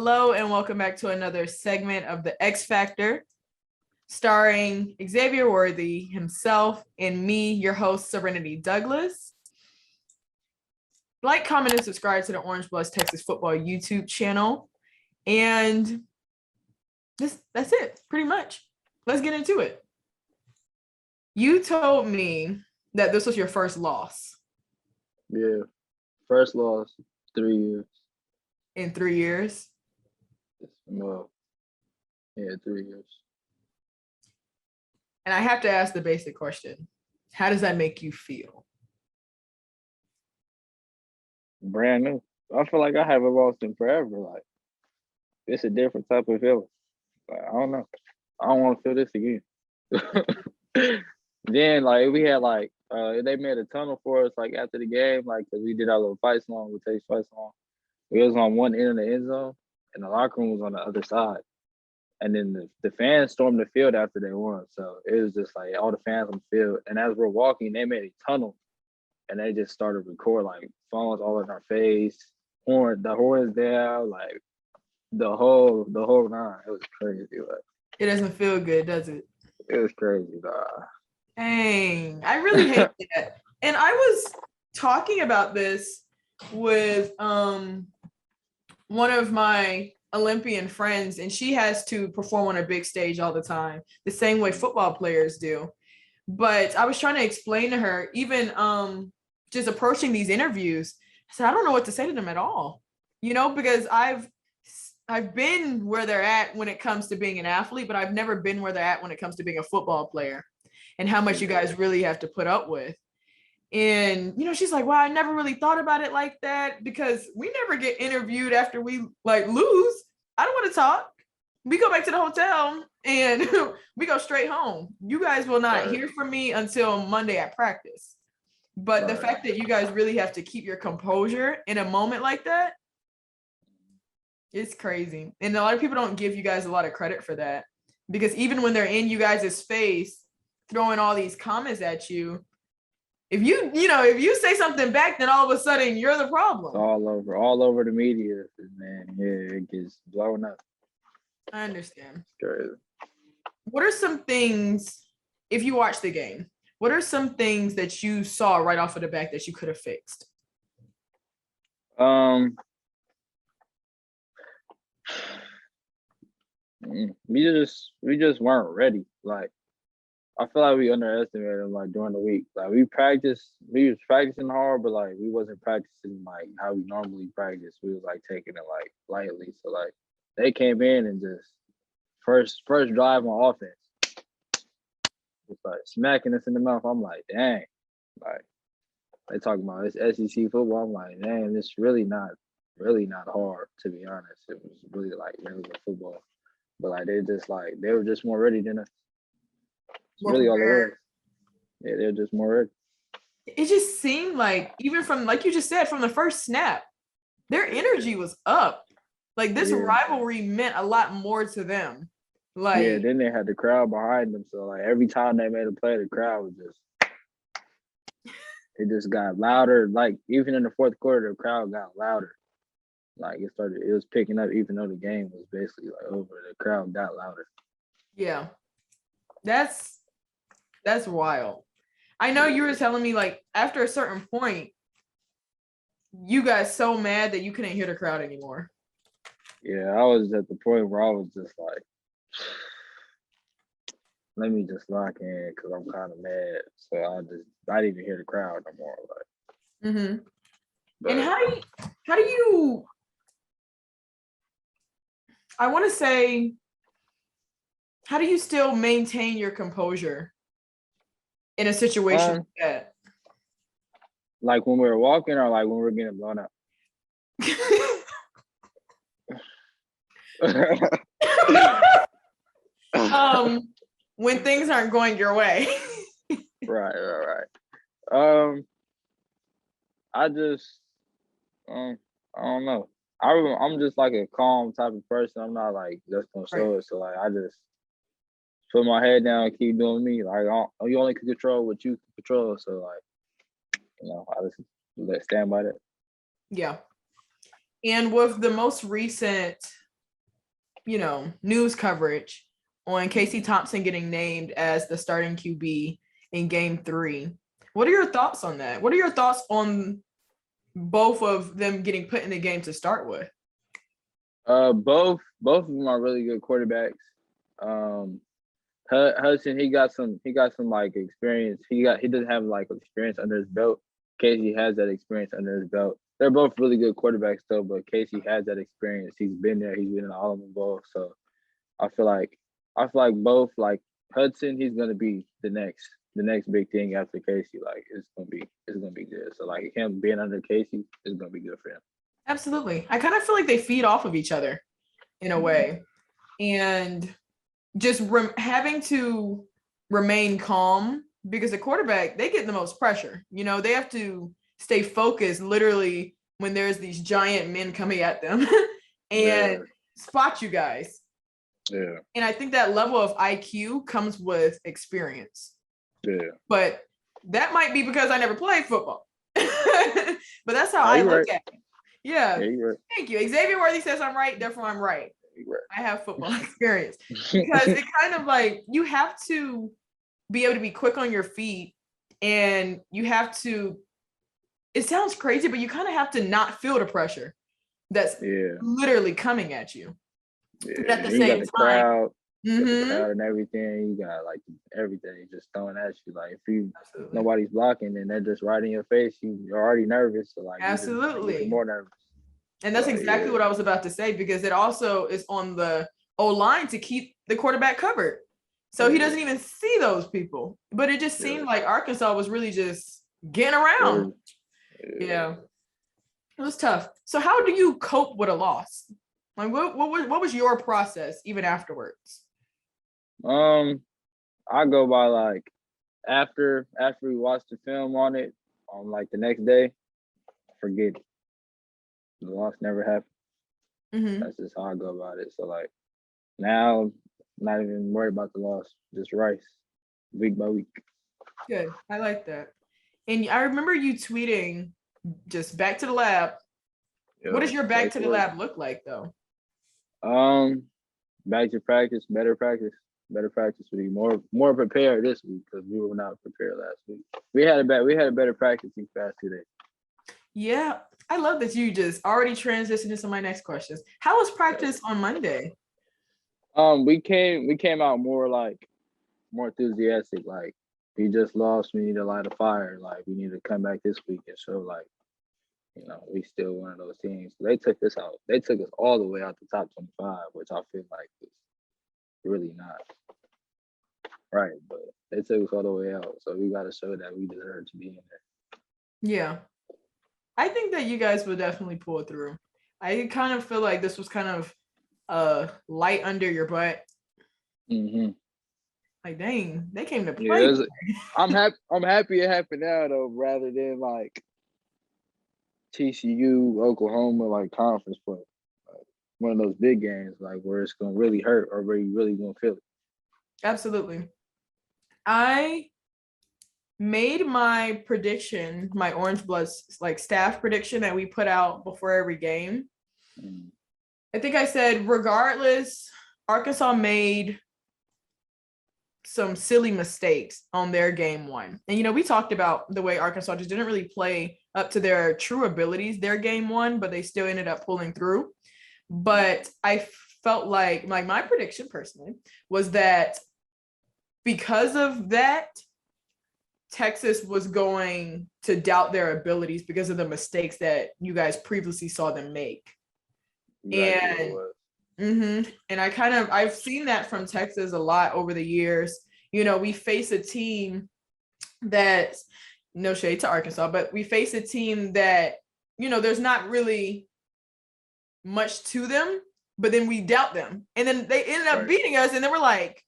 Hello and welcome back to another segment of the X Factor, starring Xavier Worthy himself and me, your host, Serenity Douglas. Like, comment, and subscribe to the Orange Bloods Texas Football YouTube channel. And that's it, pretty much. Let's get into it. You told me that this was your first loss. Yeah, first loss, 3 years. In 3 years? Well, yeah, 3 years. And I have to ask the basic question. How does that make you feel? Brand new. I feel like I haven't lost in forever. Like, it's a different type of feeling. Like, I don't know. I don't want to feel this again. Then, like, we had, like, they made a tunnel for us, like, after the game, like, because we did our little fight song, we take fight song. We was on one end of the end zone, and the locker room was on the other side. And then the fans stormed the field after they won. So it was just like all the fans on the field. And as we're walking, they made a tunnel, and they just started recording, like, phones all in our face, the horns down, like the whole nine. It was crazy. Like, It doesn't feel good, does it? it was crazy, dog. Dang, I really hate that. And I was talking about this with one of my Olympian friends, and she has to perform on a big stage all the time, the same way football players do. But I was trying to explain to her, even just approaching these interviews, I said, I don't know what to say to them at all, because I've been where they're at when it comes to being an athlete, but I've never been where they're at when it comes to being a football player and how much you guys really have to put up with. And, she's like, wow, I never really thought about it like that, because we never get interviewed after we lose. I don't want to talk. We go back to the hotel and we go straight home. You guys will not hear from me until Monday at practice. But the fact that you guys really have to keep your composure in a moment like that, it's crazy. And a lot of people don't give you guys a lot of credit for that, because even when they're in you guys' face, throwing all these comments at you, if you say something back, then all of a sudden you're the problem. It's all over the media, man. Yeah, it gets blown up. I understand. It's crazy. What are some things, if you watch the game, what are some things that you saw right off of the bat that you could have fixed? We just weren't ready. Like, I feel like we underestimated them, like, during the week. Like, we was practicing hard, but, like, we wasn't practicing, like, how we normally practice. We was, like, taking it, like, lightly. So, like, they came in and just first drive on offense, just, like, smacking us in the mouth. I'm like, dang. Like, they talking about this SEC football. I'm like, dang, it's really not hard, to be honest. It was really, like, regular football. But, like, they were just more ready than us. It's really all it was. Yeah, they're just more ready. It just seemed like, even from, like you just said, from the first snap, their energy was up. Like, this rivalry meant a lot more to them. Like, yeah, then they had the crowd behind them. So, like, every time they made a play, the crowd was it just got louder. Like, even in the fourth quarter, the crowd got louder. Like, it was picking up, even though the game was basically, like, over. The crowd got louder. Yeah. That's wild. I know you were telling me, like, after a certain point, you got so mad that you couldn't hear the crowd anymore. Yeah, I was at the point where I was just like, let me just lock in, because I'm kind of mad. So I didn't even hear the crowd no more. Like, and how do you? I want to say, how do you still maintain your composure in a situation like that? Like when we were walking, or like when we were getting blown up? When things aren't going your way. Right. I just, I don't know. I'm just like a calm type of person. I'm not like just gonna show it. So, like, I just put my head down and keep doing me. Like, you only can control what you can control. So, like, I just stand by that. Yeah. And with the most recent news coverage on Casey Thompson getting named as the starting QB in game 3. What are your thoughts on that? What are your thoughts on both of them getting put in the game to start with? Both of them are really good quarterbacks. Hudson, he got some like experience. He doesn't have like experience under his belt. Casey has that experience under his belt. They're both really good quarterbacks though, but Casey has that experience. He's been there. He's been in all of them both. So I feel like both, like Hudson, he's gonna be the next big thing after Casey. Like it's gonna be good. So like him being under Casey is gonna be good for him. Absolutely. I kind of feel like they feed off of each other in a way, and just having to remain calm, because the quarterback, they get the most pressure. They have to stay focused literally when there's these giant men coming at them and spot you guys. Yeah. And I think that level of IQ comes with experience. Yeah. But that might be because I never played football. But that's how I look at it. Yeah. You're right. Thank you. Xavier Worthy says I'm right, therefore I'm right. Right. I have football experience. Because it kind of like, you have to be able to be quick on your feet, and you have to, it sounds crazy, but you kind of have to not feel the pressure that's literally coming at you. Yeah. But at the you same got the time, crowd, the crowd and everything. You got like everything just thrown at you. Like if nobody's blocking and they're just right in your face, you're already nervous. So like absolutely you're more nervous. And that's exactly what I was about to say, because it also is on the O-line to keep the quarterback covered. So he doesn't even see those people. But it just seemed like Arkansas was really just getting around. Yeah. It was tough. So how do you cope with a loss? Like what was your process even afterwards? I go by like after we watch the film on it, on like the next day, forget it. The loss never happened. That's just how I go about it. So like now, I'm not even worried about the loss, just rice, week by week. Good. I like that. And I remember you tweeting just back to the lab. Yep. What does your back to the lab look like though? Back to practice, better practice. Better practice week, more prepared this week because we were not prepared last week. We had a better practice these past 2 days. Yeah, I love that you just already transitioned into my next questions. How was practice on Monday? We came out more enthusiastic. Like we just lost, we need to light a fire. Like we need to come back this week and show like, we still one of those teams. They took us out. They took us all the way out the top 25, which I feel like is really not right, but they took us all the way out, so we got to show that we deserve to be in there. Yeah, I think that you guys would definitely pull through. I kind of feel like this was kind of light under your butt. Like, dang, they came to play. Yeah, I'm happy it happened now though, rather than like TCU, Oklahoma, like conference play. One of those big games, like where it's gonna really hurt or where you really gonna feel it. Absolutely. I made my prediction, my Orange Bloods like staff prediction that we put out before every game. I think I said, regardless, Arkansas made some silly mistakes on their game 1. And, we talked about the way Arkansas just didn't really play up to their true abilities, their game 1, but they still ended up pulling through. But I felt like my prediction personally was that because of that, Texas was going to doubt their abilities because of the mistakes that you guys previously saw them make. And I've seen that from Texas a lot over the years. We face a team that, no shade to Arkansas, but we face a team that, there's not really much to them, but then we doubt them. And then they ended up beating us, and then we're like,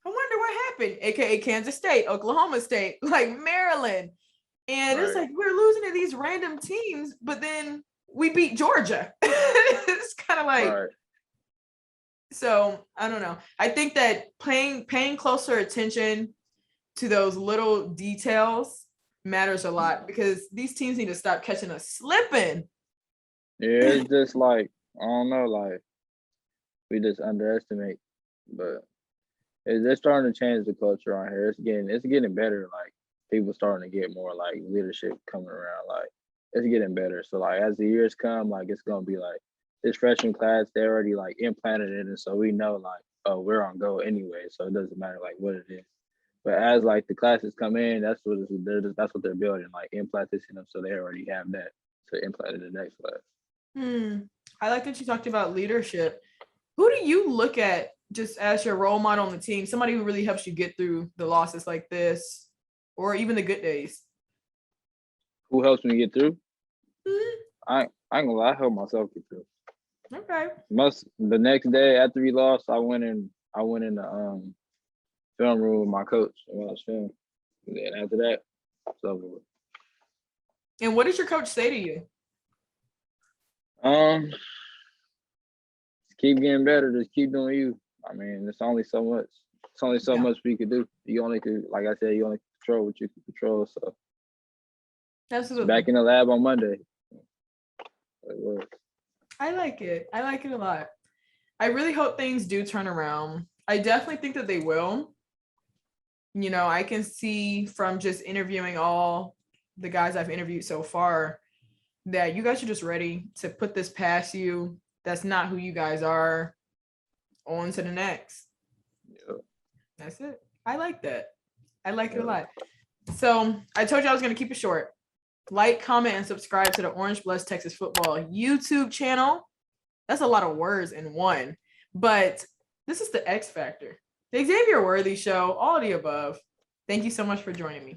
I wonder what happened, aka Kansas State, Oklahoma State, like Maryland. And it's like we're losing to these random teams, but then we beat Georgia. It's kind of like so I don't know. I think that paying closer attention to those little details matters a lot, because these teams need to stop catching us slipping. Yeah, it's just like, I don't know, like we just underestimate. But they're starting to change the culture on here. It's getting better. Like people starting to get more like leadership coming around. Like it's getting better. So like as the years come, like it's gonna be like this freshman class, they already like implanted it, and so we know like, oh, we're on go anyway, so it doesn't matter like what it is. But as like the classes come in, that's what they're building, like implant this in them, so they already have that to implant in the next class. I like that you talked about leadership. Who do you look at just as your role model on the team? Somebody who really helps you get through the losses like this, or even the good days. Who helps me get through? I ain't gonna lie, I help myself get through. Okay. The next day after we lost, I went in the film room with my coach and I was filming. And then after that, it's over with. And what does your coach say to you? Just keep getting better. Just keep doing you. I mean, it's only so much. It's only so much we could do. You only could, like I said, you only control what you can control. So, absolutely. Back in the lab on Monday. I like it. I like it a lot. I really hope things do turn around. I definitely think that they will. You know, I can see from just interviewing all the guys I've interviewed so far that you guys are just ready to put this past you. That's not who you guys are. On to the next. Yeah. That's it. I like that. I like it a lot. So I told you I was going to keep it short. Like, comment, and subscribe to the Orange Bloods Texas Football YouTube channel. That's a lot of words in one. But this is the X Factor. The Xavier Worthy Show, all of the above. Thank you so much for joining me.